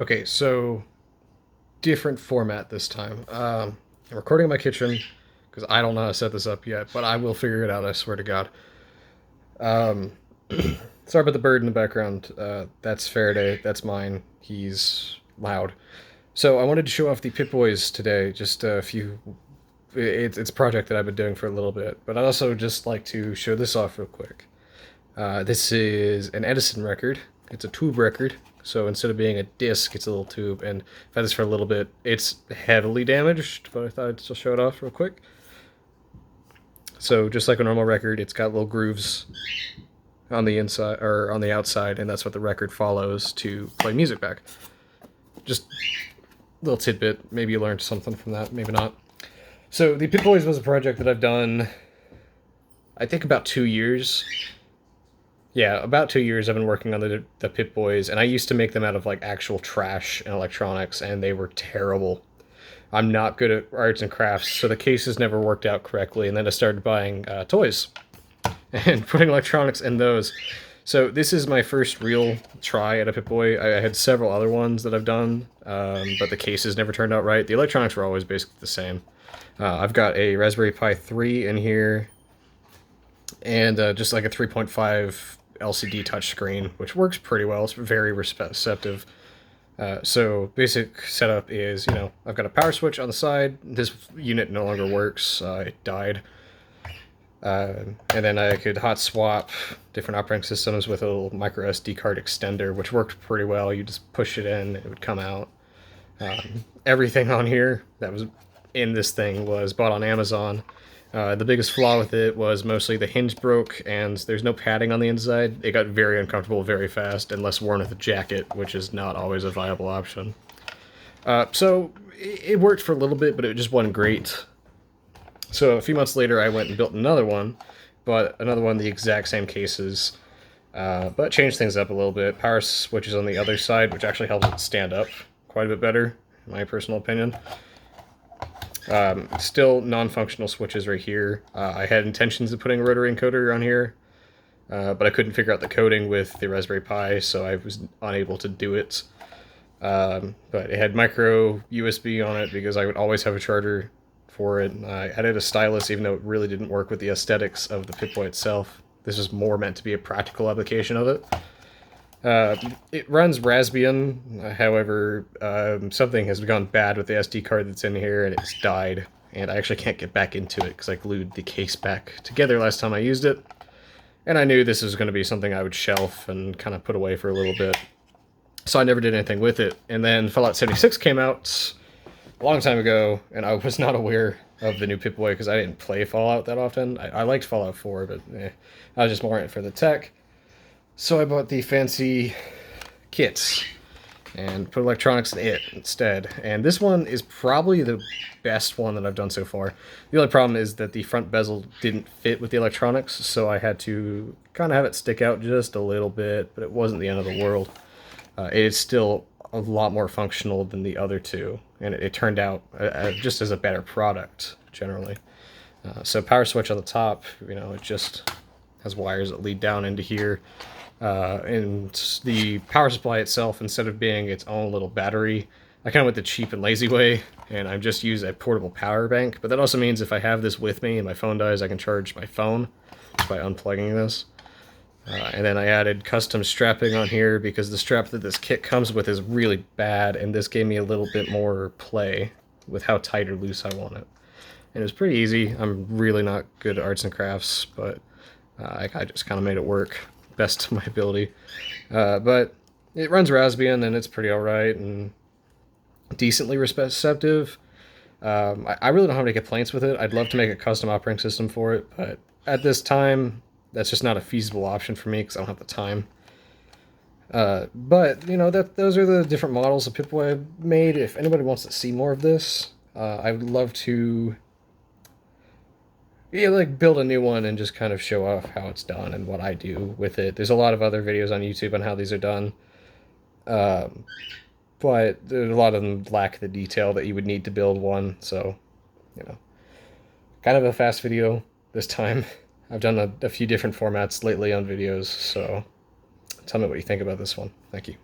Okay, so different format this time. I'm recording in my kitchen because I don't know how to set this up yet, but I will figure it out. I swear to God. Um, Sorry about the bird in the background. That's FORDy. That's mine. He's loud. So I wanted to show off the Pip-Boys today. Just a few. It's a project that I've been doing for a little bit, but I'd also just like to show this off real quick. This is an Edison record. It's a tube record, so instead of being a disc, it's a little tube. And I've had this for a little bit. It's heavily damaged, but I thought I'd still show it off real quick. So just like a normal record, it's got little grooves on the inside or on the outside, and that's what the record follows to play music back. Just a little tidbit. Maybe you learned something from that, maybe not. So the Pip-Boys was a project that I've done, I think, about 2 years. Yeah, about 2 years I've been working on the Pip-Boys, and I used to make them out of like actual trash and electronics, and they were terrible. I'm not good at arts and crafts, so the cases never worked out correctly, and then I started buying toys and putting electronics in those. So this is my first real try at a Pip-Boy. I had several other ones that I've done, but the cases never turned out right. The electronics were always basically the same. I've got a Raspberry Pi 3 in here, and just like a 3.5 LCD touchscreen, which works pretty well. It's very receptive. So basic setup is, I've got a power switch on the side. This unit no longer works. It died. And then I could hot swap different operating systems with a little micro SD card extender, which worked pretty well. You just push it in, it would come out. Everything on here that was in this thing was bought on Amazon. The biggest flaw with it was mostly the hinge broke, and there's no padding on the inside. It got very uncomfortable very fast, unless worn with a jacket, which is not always a viable option. So it worked for a little bit, but it just wasn't great. So a few months later, I went and built another one, but another one the exact same cases, but changed things up a little bit. Power switches on the other side, which actually helps it stand up quite a bit better, in my personal opinion. Still non-functional switches right here. I had intentions of putting a rotary encoder on here, but I couldn't figure out the coding with the Raspberry Pi, so I was unable to do it. But it had micro USB on it because I would always have a charger for it. I added a stylus, even though it really didn't work with the aesthetics of the Pip-Boy itself. This is more meant to be a practical application of it. It runs Raspbian, however, something has gone bad with the SD card that's in here, and it's died, and I actually can't get back into it because I glued the case back together last time I used it, and I knew this was going to be something I would shelf and kind of put away for a little bit, so I never did anything with it. And then Fallout 76 came out a long time ago, and I was not aware of the new Pip-Boy because I didn't play Fallout that often. I liked Fallout 4, but I was just more in it for the tech. So I bought the fancy kits and put electronics in it instead. And this one is probably the best one that I've done so far. The only problem is that the front bezel didn't fit with the electronics, so I had to kind of have it stick out just a little bit, but it wasn't the end of the world. It is still a lot more functional than the other two, and it turned out just as a better product, generally. So power switch on the top, it just has wires that lead down into here. And the power supply itself, instead of being its own little battery, I kind of went the cheap and lazy way, and I just use a portable power bank. But that also means if I have this with me and my phone dies, I can charge my phone just by unplugging this. And then I added custom strapping on here because the strap that this kit comes with is really bad, and this gave me a little bit more play with how tight or loose I want it. And it was pretty easy. I'm really not good at arts and crafts, but I just kind of made it work best to my ability. But it runs Raspbian, and it's pretty alright and decently receptive. I really don't have any complaints with it. I'd love to make a custom operating system for it, but at this time, that's just not a feasible option for me because I don't have the time. But, those are the different models of Pip-Boy I've made. If anybody wants to see more of this, I would love to build a new one and just kind of show off how it's done and what I do with it. There's a lot of other videos on YouTube on how these are done, but a lot of them lack the detail that you would need to build one, so, kind of a fast video this time. I've done a few different formats lately on videos, so tell me what you think about this one. Thank you.